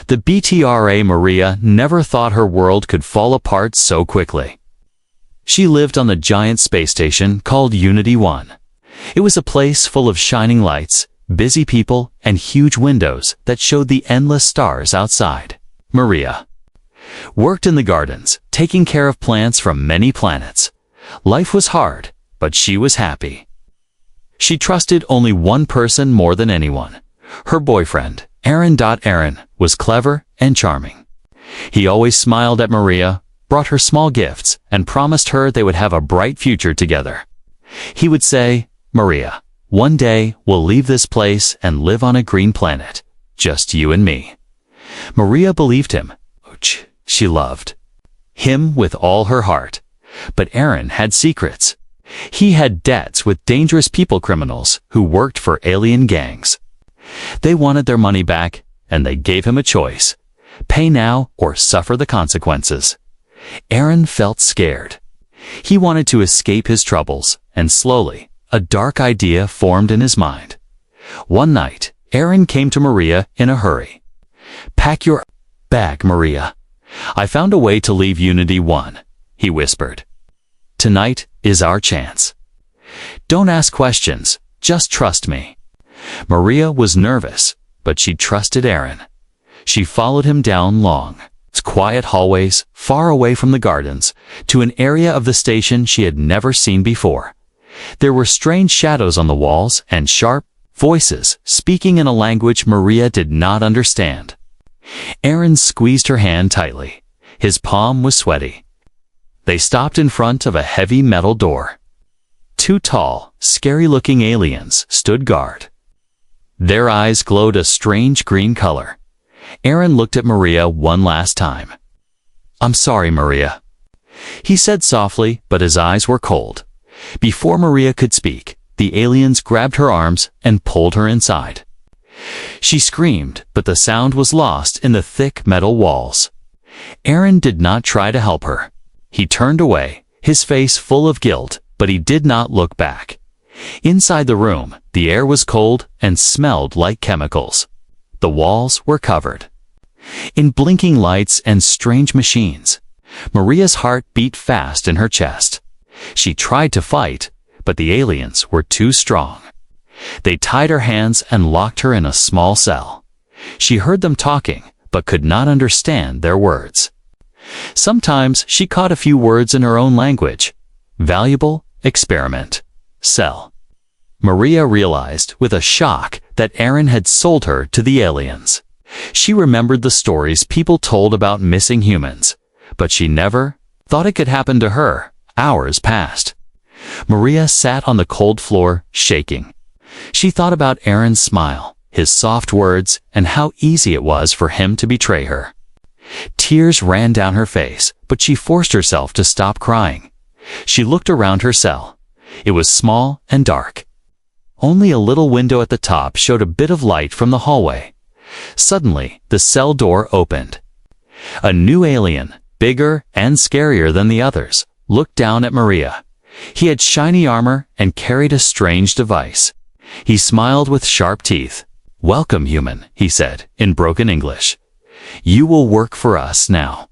The BTRA Maria never thought her world could fall apart so quickly. She lived on the giant space station called Unity 1. It was a place full of shining lights, busy people, and huge windows that showed the endless stars outside. Maria worked in the gardens, taking care of plants from many planets. Life was hard, but she was happy. She trusted only one person more than anyone. Her boyfriend, Aaron. Aaron was clever and charming. He always smiled at Maria, brought her small gifts, and promised her they would have a bright future together. He would say, "Maria, one day we'll leave this place and live on a green planet, just you and me." Maria believed him. She loved him with all her heart. But Aaron had secrets. He had debts with dangerous people criminals who worked for alien gangs. They wanted their money back, and they gave him a choice: pay now or suffer the consequences. Aaron felt scared. He wanted to escape his troubles, and slowly, a dark idea formed in his mind. One night, Aaron came to Maria in a hurry. "Pack your bag, Maria. I found a way to leave Unity 1, he whispered. "Tonight is our chance. Don't ask questions, just trust me." Maria was nervous, but she trusted Aaron. She followed him down long, quiet hallways, far away from the gardens, to an area of the station she had never seen before. There were strange shadows on the walls and sharp voices speaking in a language Maria did not understand. Aaron squeezed her hand tightly. His palm was sweaty. They stopped in front of a heavy metal door. Two tall, scary-looking aliens stood guard. Their eyes glowed a strange green color. Aaron looked at Maria one last time. "I'm sorry, Maria," he said softly, but his eyes were cold. Before Maria could speak, the aliens grabbed her arms and pulled her inside. She screamed, but the sound was lost in the thick metal walls. Aaron did not try to help her. He turned away, his face full of guilt, but he did not look back. Inside the room, the air was cold and smelled like chemicals. The walls were covered in blinking lights and strange machines. Maria's heart beat fast in her chest. She tried to fight, but the aliens were too strong. They tied her hands and locked her in a small cell. She heard them talking, but could not understand their words. Sometimes she caught a few words in her own language. Valuable, experiment, cell. Maria realized with a shock that Aaron had sold her to the aliens. She remembered the stories people told about missing humans, but she never thought it could happen to her. Hours passed. Maria sat on the cold floor, shaking. She thought about Aaron's smile, his soft words, and how easy it was for him to betray her. Tears ran down her face, but she forced herself to stop crying. She looked around her cell. It was small and dark. Only a little window at the top showed a bit of light from the hallway. Suddenly, the cell door opened. A new alien, bigger and scarier than the others, looked down at Maria. He had shiny armor and carried a strange device. He smiled with sharp teeth. "Welcome, human," he said, in broken English. "You will work for us now."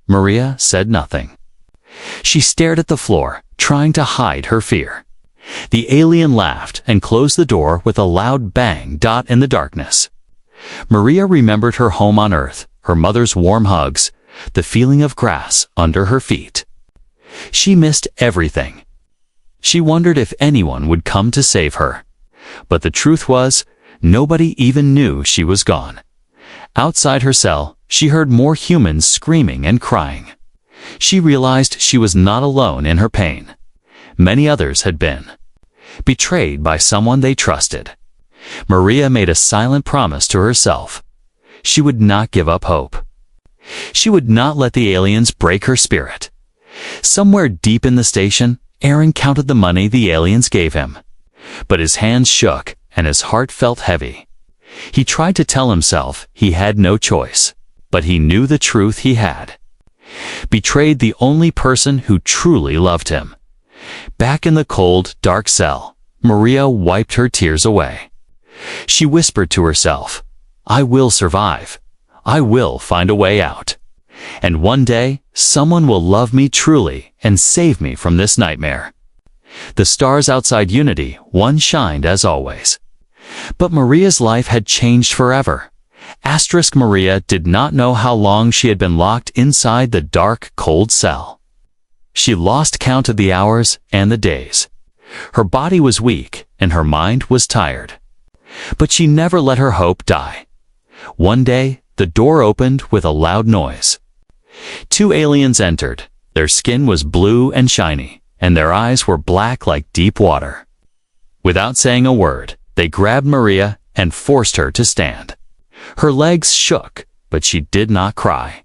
Maria said nothing. She stared at the floor, trying to hide her fear. The alien laughed and closed the door with a loud bang. In the darkness, Maria remembered her home on Earth, her mother's warm hugs, the feeling of grass under her feet. She missed everything. She wondered if anyone would come to save her. But the truth was, nobody even knew she was gone. Outside her cell, she heard more humans screaming and crying. She realized she was not alone in her pain. Many others had been betrayed by someone they trusted. Maria made a silent promise to herself. She would not give up hope. She would not let the aliens break her spirit. Somewhere deep in the station, Aaron counted the money the aliens gave him. But his hands shook and his heart felt heavy. He tried to tell himself he had no choice, but he knew the truth he had. Betrayed the only person who truly loved him. Back in the cold, dark cell, Maria wiped her tears away. She whispered to herself, "I will survive. I will find a way out. And one day, someone will love me truly and save me from this nightmare. The stars outside Unity 1 shined as always. But Maria's life had changed forever. Asterisk Maria did not know how long she had been locked inside the dark, cold cell. She lost count of the hours and the days. Her body was weak and her mind was tired. But she never let her hope die. One day, the door opened with a loud noise. 2 aliens entered. Their skin was blue and shiny, and their eyes were black like deep water. Without saying a word, they grabbed Maria and forced her to stand. Her legs shook, but she did not cry.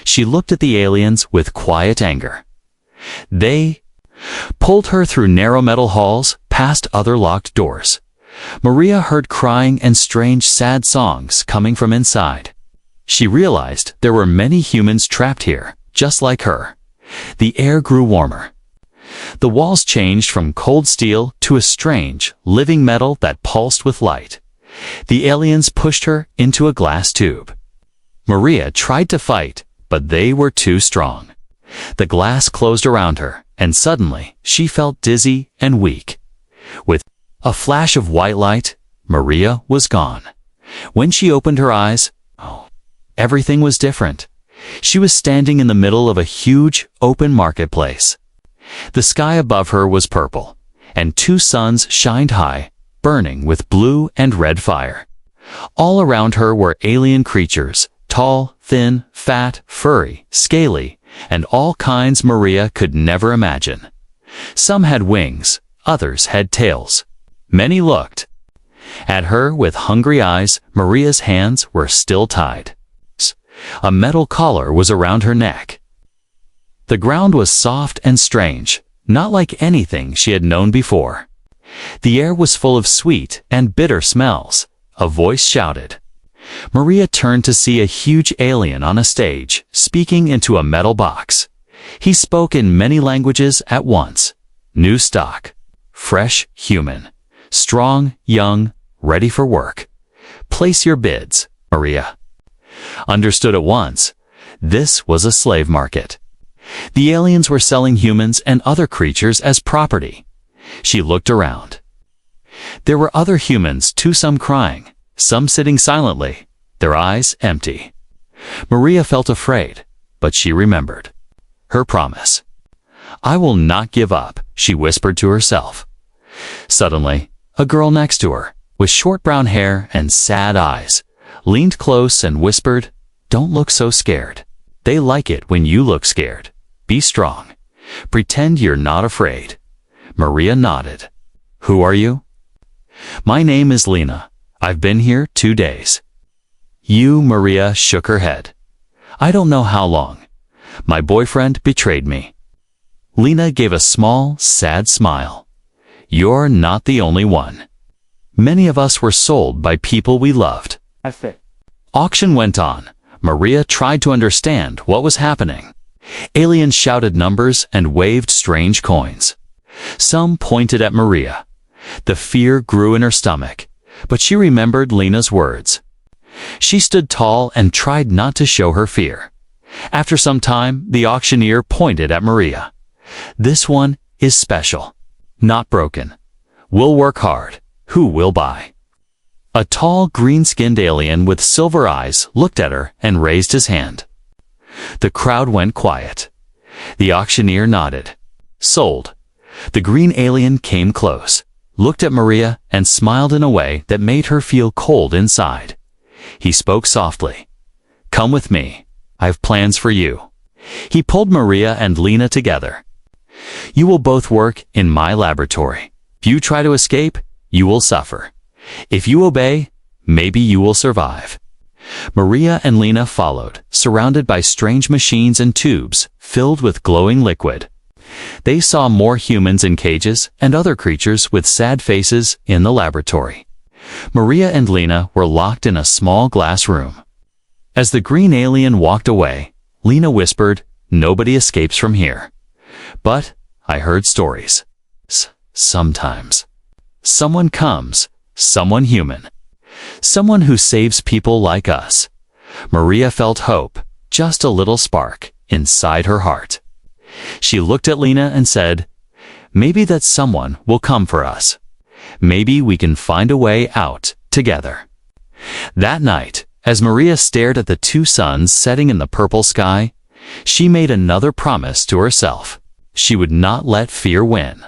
She looked at the aliens with quiet anger. They pulled her through narrow metal halls, past other locked doors. Maria heard crying and strange, sad songs coming from inside. She realized there were many humans trapped here, just like her. The air grew warmer. The walls changed from cold steel to a strange, living metal that pulsed with light. The aliens pushed her into a glass tube. Maria tried to fight, but they were too strong. The glass closed around her, and suddenly she felt dizzy and weak. With a flash of white light, Maria was gone. When she opened her eyes, everything was different. She was standing in the middle of a huge, open marketplace. The sky above her was purple, and 2 suns shined high, burning with blue and red fire. All around her were alien creatures, tall, thin, fat, furry, scaly, and all kinds Maria could never imagine. Some had wings, others had tails. Many looked at her with hungry eyes. Maria's hands were still tied. A metal collar was around her neck. The ground was soft and strange, not like anything she had known before. The air was full of sweet and bitter smells. A voice shouted. Maria turned to see a huge alien on a stage, speaking into a metal box. He spoke in many languages at once. New stock. Fresh human. Strong, young, ready for work. Place your bids, Maria. Understood at once. This was a slave market. The aliens were selling humans and other creatures as property. She looked around. There were other humans too, some crying, some sitting silently, their eyes empty. Maria felt afraid, but she remembered her promise. I will not give up, she whispered to herself. Suddenly, a girl next to her, with short brown hair and sad eyes, leaned close and whispered, Don't look so scared. They like it when you look scared. Be strong. Pretend you're not afraid. Maria nodded. Who are you? My name is Lena. I've been here 2 days. You, Maria shook her head. I don't know how long. My boyfriend betrayed me. Lena gave a small, sad smile. You're not the only one. Many of us were sold by people we loved. Auction went on. Maria tried to understand what was happening. Aliens shouted numbers and waved strange coins. Some pointed at Maria. The fear grew in her stomach, but she remembered Lena's words. She stood tall and tried not to show her fear. After some time, the auctioneer pointed at Maria. This one is special, not broken. We'll work hard. Who will buy? A tall, green-skinned alien with silver eyes looked at her and raised his hand. The crowd went quiet. The auctioneer nodded. Sold. The green alien came close, looked at Maria, and smiled in a way that made her feel cold inside. He spoke softly. Come with me. I have plans for you. He pulled Maria and Lena together. You will both work in my laboratory. If you try to escape, you will suffer. If you obey, maybe you will survive. Maria and Lena followed, surrounded by strange machines and tubes filled with glowing liquid. They saw more humans in cages and other creatures with sad faces in the laboratory. Maria and Lena were locked in a small glass room. As the green alien walked away, Lena whispered, Nobody escapes from here. But I heard stories. Sometimes. Someone comes, someone human. Someone who saves people like us. Maria felt hope, just a little spark, inside her heart. She looked at Lena and said, "Maybe that someone will come for us. Maybe we can find a way out together." That night, as Maria stared at the two suns setting in the purple sky, she made another promise to herself. She would not let fear win.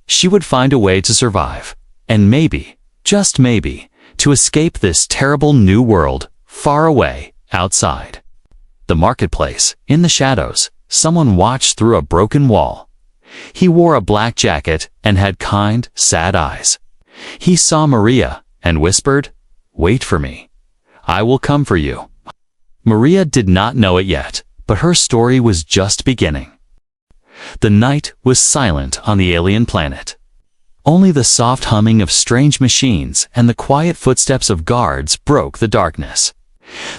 She would find a way to survive, and maybe, just maybe, to escape this terrible new world far away outside. The marketplace, in the shadows, someone watched through a broken wall. He wore a black jacket and had kind, sad eyes. He saw Maria and whispered, "Wait for me. I will come for you." Maria did not know it yet, but her story was just beginning. The night was silent on the alien planet. Only the soft humming of strange machines and the quiet footsteps of guards broke the darkness.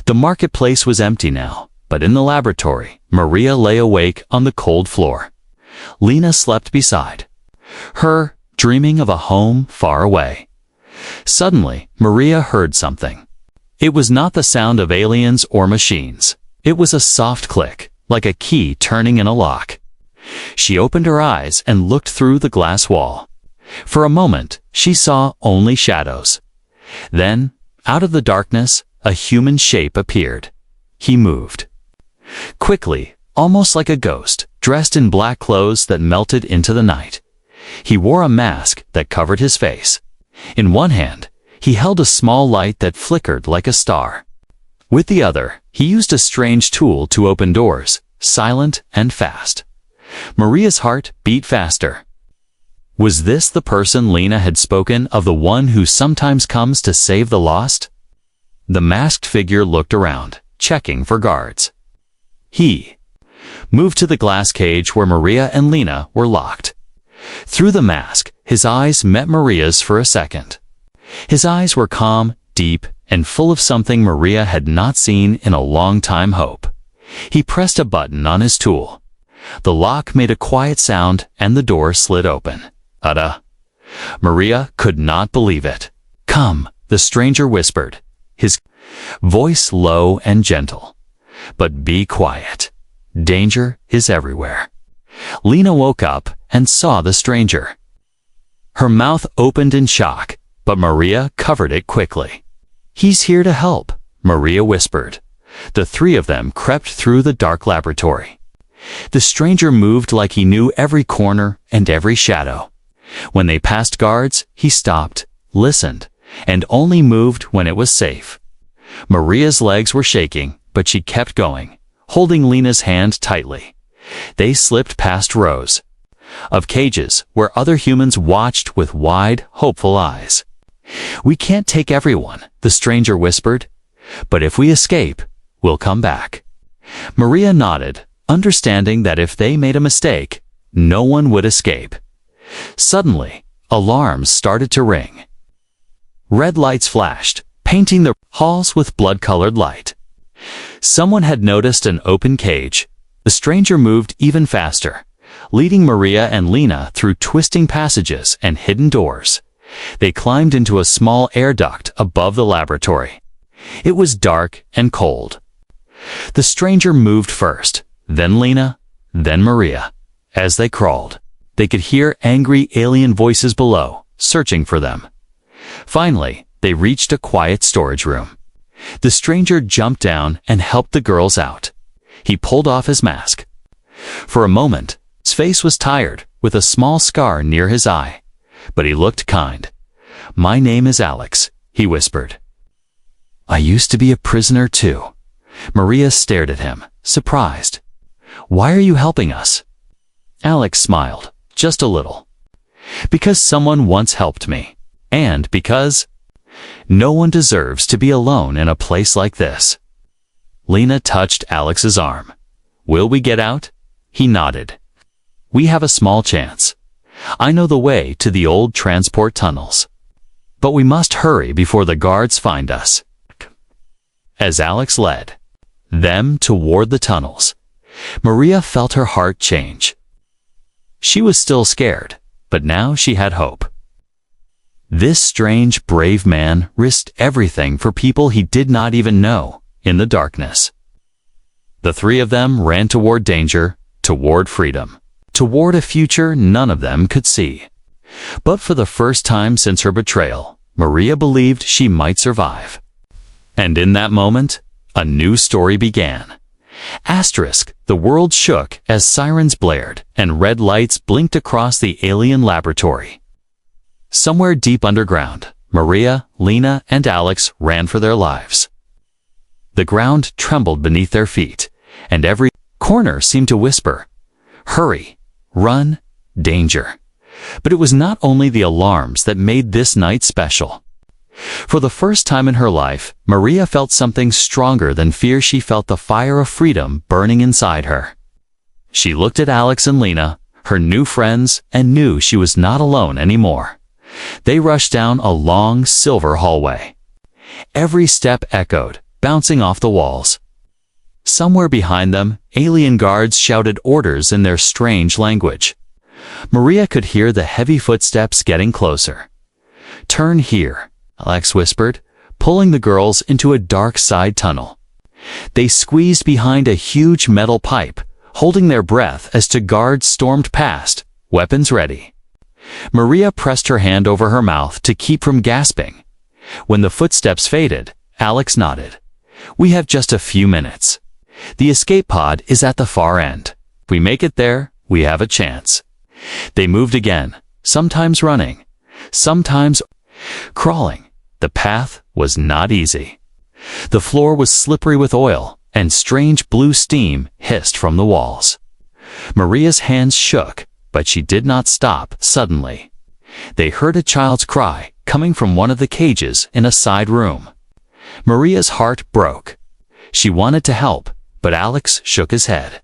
The marketplace was empty now, but in the laboratory, Maria lay awake on the cold floor. Lena slept beside her, dreaming of a home far away. Suddenly, Maria heard something. It was not the sound of aliens or machines. It was a soft click, like a key turning in a lock. She opened her eyes and looked through the glass wall. For a moment, she saw only shadows. Then, out of the darkness, a human shape appeared. He moved quickly, almost like a ghost, dressed in black clothes that melted into the night. He wore a mask that covered his face. In one hand, he held a small light that flickered like a star. With the other, he used a strange tool to open doors, silent and fast. Maria's heart beat faster. Was this the person Lena had spoken of, the one who sometimes comes to save the lost? The masked figure looked around, checking for guards. He moved to the glass cage where Maria and Lena were locked. Through the mask, his eyes met Maria's for a second. His eyes were calm, deep, and full of something Maria had not seen in a long time. Hope. He pressed a button on his tool. The lock made a quiet sound and the door slid open. "Ada." Maria could not believe it. "Come," the stranger whispered, his voice low and gentle. "But be quiet. Danger is everywhere." Lena woke up and saw the stranger. Her mouth opened in shock, but Maria covered it quickly. "He's here to help," Maria whispered. The three of them crept through the dark laboratory. The stranger moved like he knew every corner and every shadow. When they passed guards, he stopped, listened, and only moved when it was safe. Maria's legs were shaking, but she kept going, holding Lena's hand tightly. They slipped past rows of cages where other humans watched with wide, hopeful eyes. "We can't take everyone," the stranger whispered, "but if we escape, we'll come back." Maria nodded, understanding that if they made a mistake, no one would escape. Suddenly, alarms started to ring. Red lights flashed, painting the halls with blood-colored light. Someone had noticed an open cage. The stranger moved even faster, leading Maria and Lena through twisting passages and hidden doors. They climbed into a small air duct above the laboratory. It was dark and cold. The stranger moved first, then Lena, then Maria. As they crawled, they could hear angry alien voices below, searching for them. Finally, they reached a quiet storage room. The stranger jumped down and helped the girls out. He pulled off his mask. For a moment, his face was tired, with a small scar near his eye. But he looked kind. "My name is Alex," he whispered. "I used to be a prisoner too." Maria stared at him, surprised. "Why are you helping us?" Alex smiled, just a little. "Because someone once helped me, and because no one deserves to be alone in a place like this." Lena touched Alex's arm. "Will we get out?" He nodded. "We have a small chance. I know the way to the old transport tunnels. But we must hurry before the guards find us." As Alex led them toward the tunnels, Maria felt her heart change. She was still scared, but now she had hope. This strange, brave man risked everything for people he did not even know, in the darkness. The three of them ran toward danger, toward freedom, toward a future none of them could see. But for the first time since her betrayal, Maria believed she might survive. And in that moment, a new story began. Asterisk, the world shook as sirens blared and red lights blinked across the alien laboratory. Somewhere deep underground, Maria, Lena, and Alex ran for their lives. The ground trembled beneath their feet, and every corner seemed to whisper, "Hurry, run, danger." But it was not only the alarms that made this night special. For the first time in her life, Maria felt something stronger than fear. She felt the fire of freedom burning inside her. She looked at Alex and Lena, her new friends, and knew she was not alone anymore. They rushed down a long, silver hallway. Every step echoed, bouncing off the walls. Somewhere behind them, alien guards shouted orders in their strange language. Maria could hear the heavy footsteps getting closer. "Turn here," Alex whispered, pulling the girls into a dark side tunnel. They squeezed behind a huge metal pipe, holding their breath as two guards stormed past, weapons ready. Maria pressed her hand over her mouth to keep from gasping. When the footsteps faded, Alex nodded. "We have just a few minutes. The escape pod is at the far end. If we make it there, we have a chance." They moved again, sometimes running, sometimes crawling. The path was not easy. The floor was slippery with oil, and strange blue steam hissed from the walls. Maria's hands shook, but she did not stop. Suddenly, they heard a child's cry coming from one of the cages in a side room. Maria's heart broke. She wanted to help, but Alex shook his head.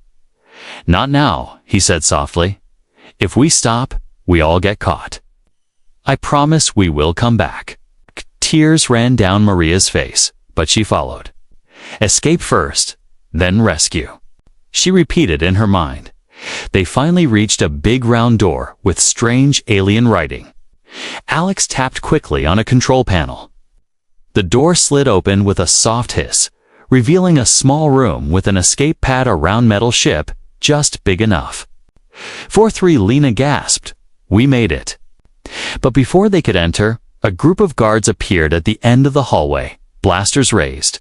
"Not now," he said softly. "If we stop, we all get caught. I promise we will come back." Tears ran down Maria's face, but she followed. "Escape first, then rescue," she repeated in her mind. They finally reached a big round door with strange alien writing. Alex tapped quickly on a control panel. The door slid open with a soft hiss, revealing a small room with an escape pad, a round metal ship just big enough. 4-3 Lena gasped, "We made it." But before they could enter, a group of guards appeared at the end of the hallway, blasters raised.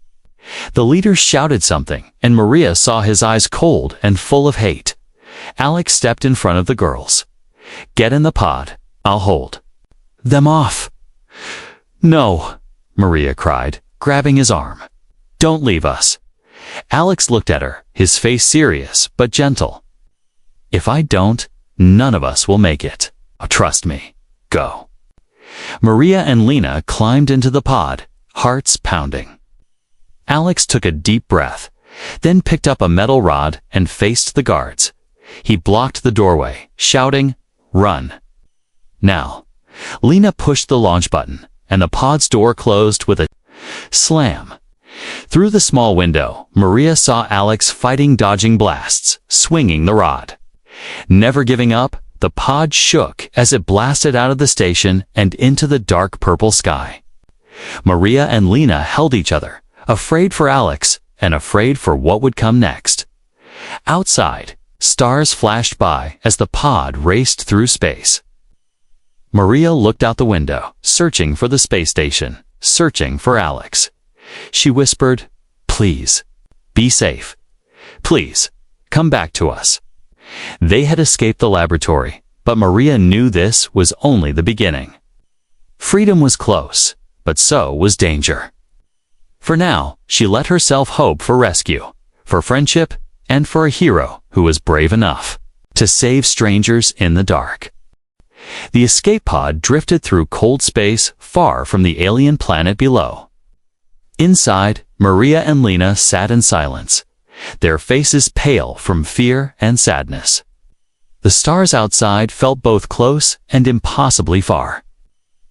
The leader shouted something, and Maria saw his eyes cold and full of hate. Alex stepped in front of the girls. "Get in the pod, I'll hold them off." "No," Maria cried, grabbing his arm. "Don't leave us." Alex looked at her, his face serious but gentle. "If I don't, none of us will make it. Trust me. Go." Maria and Lena climbed into the pod, hearts pounding. Alex took a deep breath, then picked up a metal rod and faced the guards. He blocked the doorway, shouting, "Run." Now, Lena pushed the launch button, and the pod's door closed with a slam. Through the small window, Maria saw Alex fighting, dodging blasts, swinging the rod. Never giving up, the pod shook as it blasted out of the station and into the dark purple sky. Maria and Lena held each other, afraid for Alex and afraid for what would come next. Outside, stars flashed by as the pod raced through space. Maria looked out the window, searching for the space station, searching for Alex. She whispered, "Please, be safe. Please, come back to us." They had escaped the laboratory, but Maria knew this was only the beginning. Freedom was close, but so was danger. For now, she let herself hope for rescue, for friendship, and for a hero who was brave enough to save strangers in the dark. The escape pod drifted through cold space far from the alien planet below. Inside, Maria and Lena sat in silence, their faces pale from fear and sadness. The stars outside felt both close and impossibly far.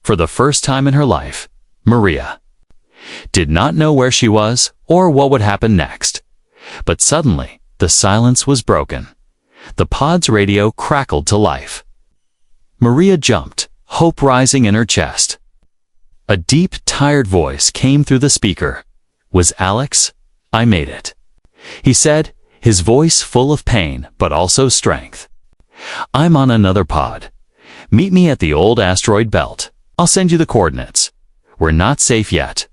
For the first time in her life, Maria did not know where she was or what would happen next. But suddenly, the silence was broken. The pod's radio crackled to life. Maria jumped, hope rising in her chest. A deep, tired voice came through the speaker. "Was Alex I made it," he said, his voice full of pain but also strength. "I'm on another pod. Meet me at the old asteroid belt. I'll send you the coordinates. We're not safe yet."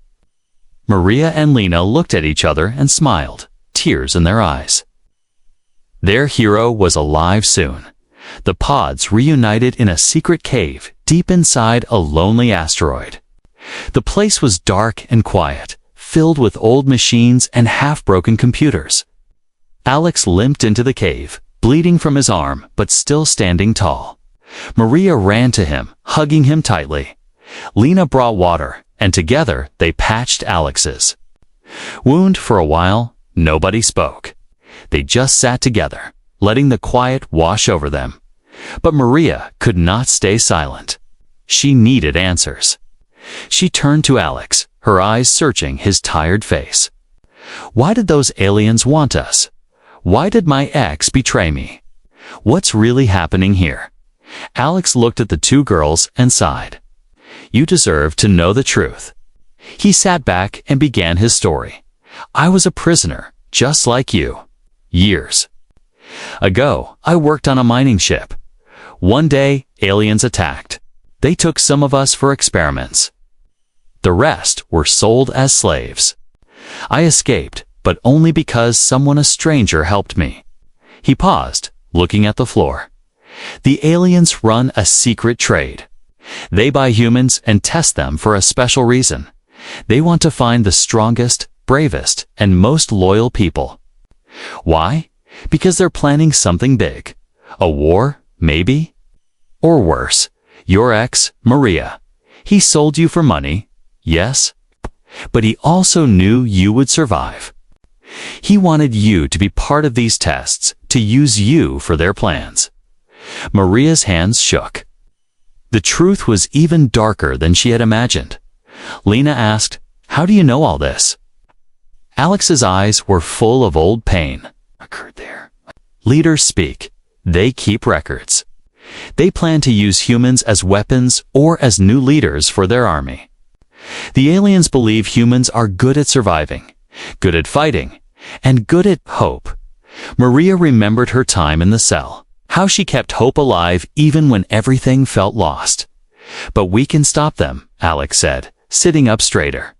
Maria and Lena looked at each other and smiled, tears in their eyes. Their hero was alive soon. The pods reunited in a secret cave deep inside a lonely asteroid. The place was dark and quiet, filled with old machines and half-broken computers. Alex limped into the cave, bleeding from his arm but still standing tall. Maria ran to him, hugging him tightly. Lena brought water, and together they patched Alex's wound. For a while, nobody spoke. They just sat together, letting the quiet wash over them. But Maria could not stay silent. She needed answers. She turned to Alex, her eyes searching his tired face. "Why did those aliens want us? Why did my ex betray me? What's really happening here?" Alex looked at the two girls and sighed. "You deserve to know the truth." He sat back and began his story. "I was a prisoner, just like you. Years ago, I worked on a mining ship. One day, aliens attacked. They took some of us for experiments. The rest were sold as slaves. I escaped, but only because a stranger helped me." He paused, looking at the floor. "The aliens run a secret trade. They buy humans and test them for a special reason. They want to find the strongest, bravest, and most loyal people. Why? Because they're planning something big. A war, maybe? Or worse, your ex, Maria. He sold you for money, yes, but he also knew you would survive. He wanted you to be part of these tests, to use you for their plans." Maria's hands shook. The truth was even darker than she had imagined. Lena asked, "How do you know all this?" Alex's eyes were full of old pain. "Occurred there. Leaders speak. They keep records. They plan to use humans as weapons or as new leaders for their army. The aliens believe humans are good at surviving, good at fighting, and good at hope." Maria remembered her time in the cell, how she kept hope alive even when everything felt lost. "But we can stop them," Alex said, sitting up straighter.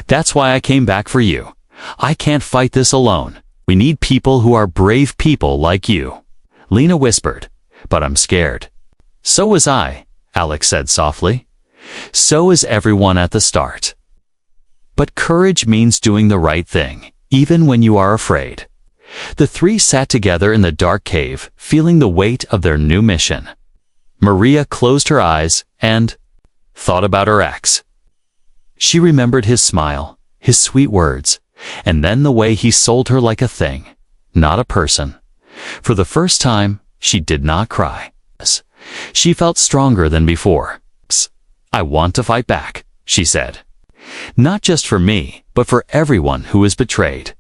"That's why I came back for you. I can't fight this alone. We need people who are brave people like you." Lena whispered, "But I'm scared." "So was I," Alex said softly. "So is everyone at the start. But courage means doing the right thing, even when you are afraid." The three sat together in the dark cave, feeling the weight of their new mission. Maria closed her eyes and thought about her ex. She remembered his smile, his sweet words, and then the way he sold her like a thing, not a person. For the first time, she did not cry. She felt stronger than before. "I want to fight back," she said. "Not just for me, but for everyone who was betrayed.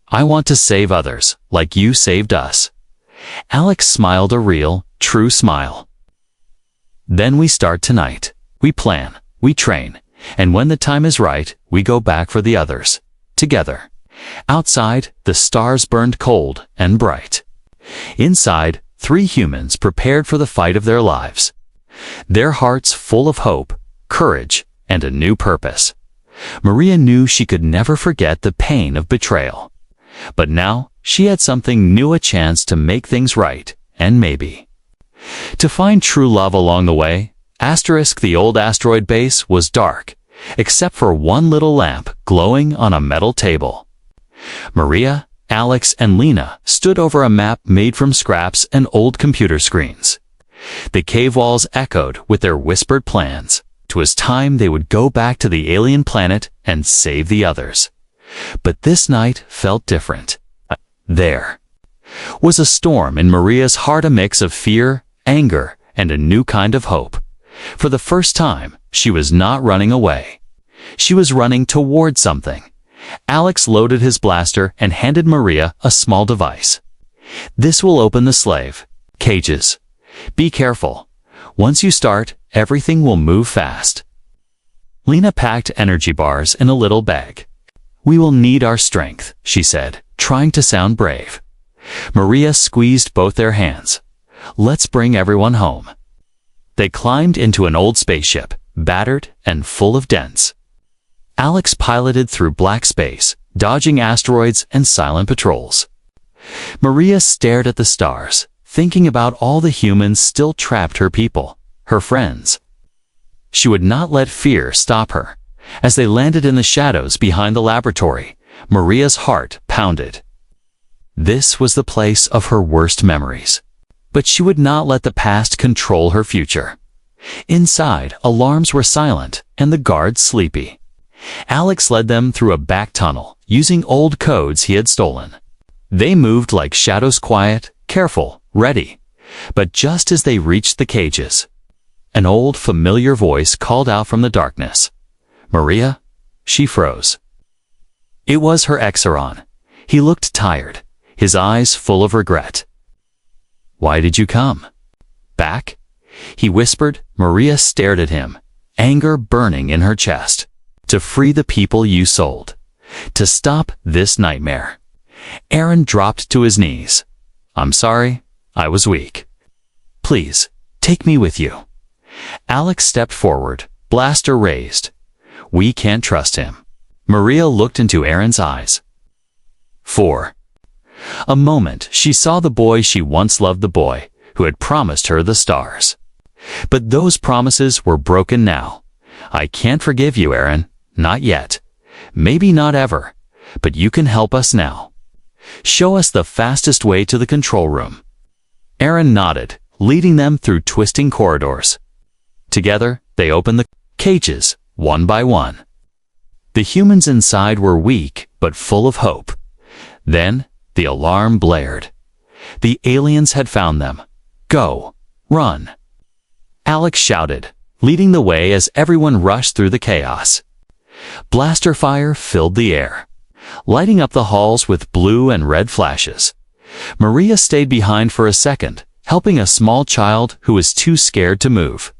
I want to save others, like you saved us." Alex smiled a real, true smile. "Then we start tonight. We plan, we train, and when the time is right, we go back for the others. Together." Outside, the stars burned cold and bright. Inside, three humans prepared for the fight of their lives. Their hearts full of hope, courage, and a new purpose. Maria knew she could never forget the pain of betrayal. But now, she had something new, a chance to make things right, and maybe to find true love along the way. The old asteroid base was dark, except for one little lamp glowing on a metal table. Maria, Alex, and Lena stood over a map made from scraps and old computer screens. The cave walls echoed with their whispered plans. It was time they would go back to the alien planet and save the others. But this night felt different. There was a storm in Maria's heart, a mix of fear, anger, and a new kind of hope. For the first time, she was not running away. She was running toward something. Alex loaded his blaster and handed Maria a small device. "This will open the slave cages. Be careful. Once you start, everything will move fast." Lena packed energy bars in a little bag. We will need our strength, she said, trying to sound brave. Maria squeezed both their hands. Let's bring everyone home. They climbed into an old spaceship, battered and full of dents. Alex piloted through black space, dodging asteroids and silent patrols. Maria stared at the stars, thinking about all the humans still trapped, her people, her friends. She would not let fear stop her. As they landed in the shadows behind the laboratory, Maria's heart pounded. This was the place of her worst memories. But she would not let the past control her future. Inside, alarms were silent and the guards sleepy. Alex led them through a back tunnel, using old codes he had stolen. They moved like shadows, quiet, careful, ready. But just as they reached the cages, an old familiar voice called out from the darkness. Maria? She froze. It was her Exeron. He looked tired, his eyes full of regret. Why did you come? Back? He whispered. Maria stared at him, anger burning in her chest. To free the people you sold. To stop this nightmare. Aaron dropped to his knees. I'm sorry, I was weak. Please, take me with you. Alex stepped forward, blaster raised. We can't trust him. Maria looked into Aaron's eyes. 4. A moment she saw the boy she once loved, the boy who had promised her the stars. But those promises were broken now. I can't forgive you, Aaron. Not yet. Maybe not ever. But you can help us now. Show us the fastest way to the control room. Aaron nodded, leading them through twisting corridors. Together, they opened the cages, one by one. The humans inside were weak, but full of hope. Then, the alarm blared. The aliens had found them. Go. Run. Alex shouted, leading the way as everyone rushed through the chaos. Blaster fire filled the air, lighting up the halls with blue and red flashes. Maria stayed behind for a second, helping a small child who was too scared to move.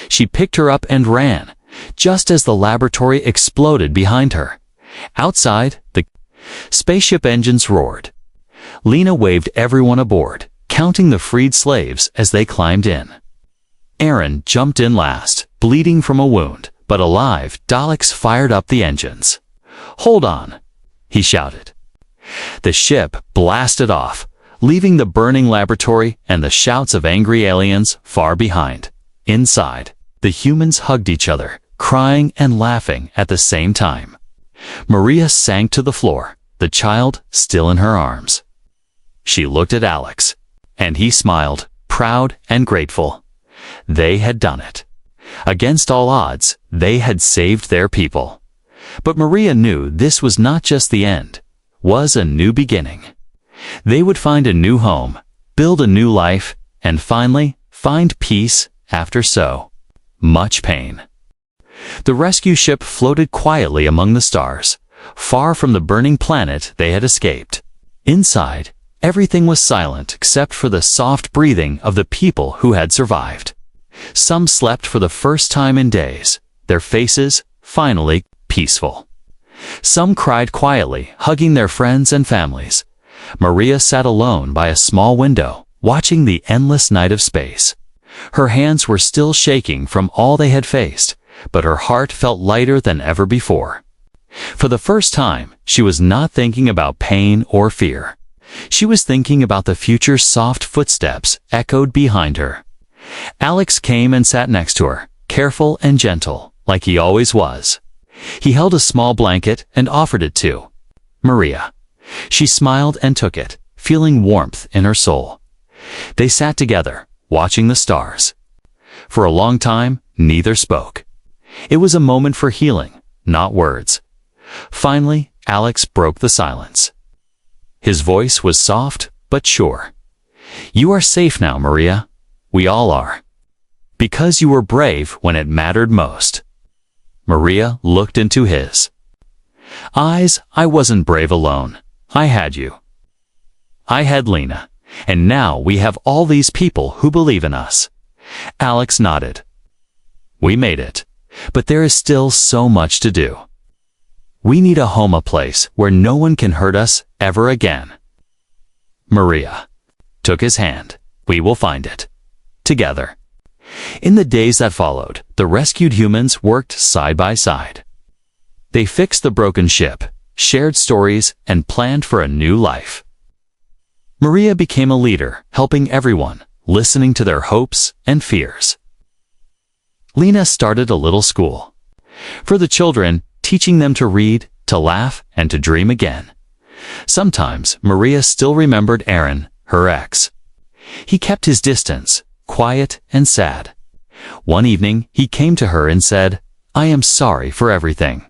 She picked her up and ran, just as the laboratory exploded behind her. Outside, the spaceship engines roared. Lena waved everyone aboard, counting the freed slaves as they climbed in. Aaron jumped in last, bleeding from a wound, but alive. Daleks fired up the engines. Hold on, he shouted. The ship blasted off, leaving the burning laboratory and the shouts of angry aliens far behind. Inside, the humans hugged each other, crying and laughing at the same time. Maria sank to the floor, the child still in her arms. She looked at Alex, and he smiled, proud and grateful. They had done it. Against all odds, they had saved their people. But Maria knew this was not just the end, was a new beginning. They would find a new home, build a new life, and finally find peace after so much pain. The rescue ship floated quietly among the stars, far from the burning planet they had escaped. Inside, everything was silent except for the soft breathing of the people who had survived. Some slept for the first time in days, their faces finally peaceful. Some cried quietly, hugging their friends and families. Maria sat alone by a small window, watching the endless night of space. Her hands were still shaking from all they had faced, but her heart felt lighter than ever before. For the first time, she was not thinking about pain or fear. She was thinking about the future's soft footsteps echoed behind her. Alex came and sat next to her, careful and gentle, like he always was. He held a small blanket and offered it to Maria. She smiled and took it, feeling warmth in her soul. They sat together, watching the stars. For a long time, neither spoke. It was a moment for healing, not words. Finally, Alex broke the silence. His voice was soft but sure. You are safe now, Maria. We all are. Because you were brave when it mattered most. Maria looked into his eyes. I wasn't brave alone. I had you. I had Lena. And now we have all these people who believe in us. Alex nodded. We made it. But there is still so much to do. We need a home, a place where no one can hurt us ever again. Maria took his hand. We will find it. Together. In the days that followed, the rescued humans worked side by side. They fixed the broken ship, shared stories, and planned for a new life. Maria became a leader, helping everyone, listening to their hopes and fears. Lena started a little school. For the children, teaching them to read, to laugh, and to dream again. Sometimes Maria still remembered Aaron, her ex. He kept his distance, quiet and sad. One evening, he came to her and said, "I am sorry for everything.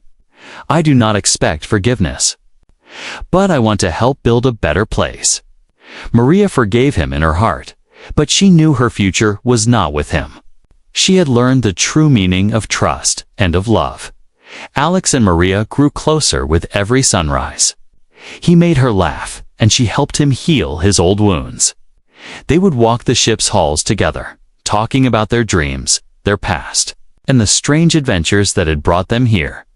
I do not expect forgiveness. But I want to help build a better place." Maria forgave him in her heart, but she knew her future was not with him. She had learned the true meaning of trust and of love. Alex and Maria grew closer with every sunrise. He made her laugh, and she helped him heal his old wounds. They would walk the ship's halls together, talking about their dreams, their past, and the strange adventures that had brought them here.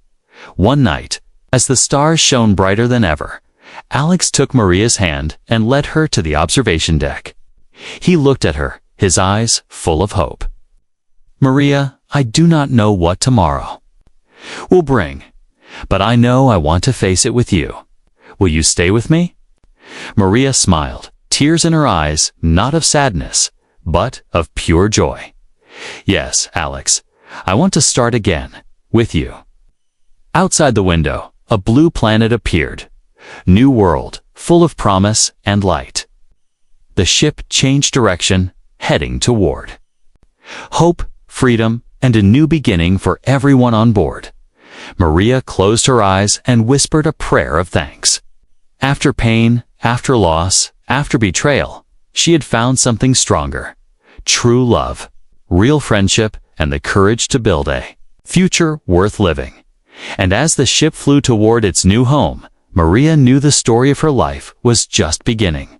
One night, as the stars shone brighter than ever, Alex took Maria's hand and led her to the observation deck. He looked at her, his eyes full of hope. "Maria, I do not know what tomorrow will bring, but I know I want to face it with you. Will you stay with me?" Maria smiled, tears in her eyes, not of sadness, but of pure joy. "Yes, Alex, I want to start again, with you." Outside the window, a blue planet appeared. New world, full of promise and light. The ship changed direction, heading toward hope, freedom, and a new beginning for everyone on board. Maria closed her eyes and whispered a prayer of thanks. After pain, after loss, after betrayal, she had found something stronger. True love, real friendship, and the courage to build a future worth living. And as the ship flew toward its new home, Maria knew the story of her life was just beginning.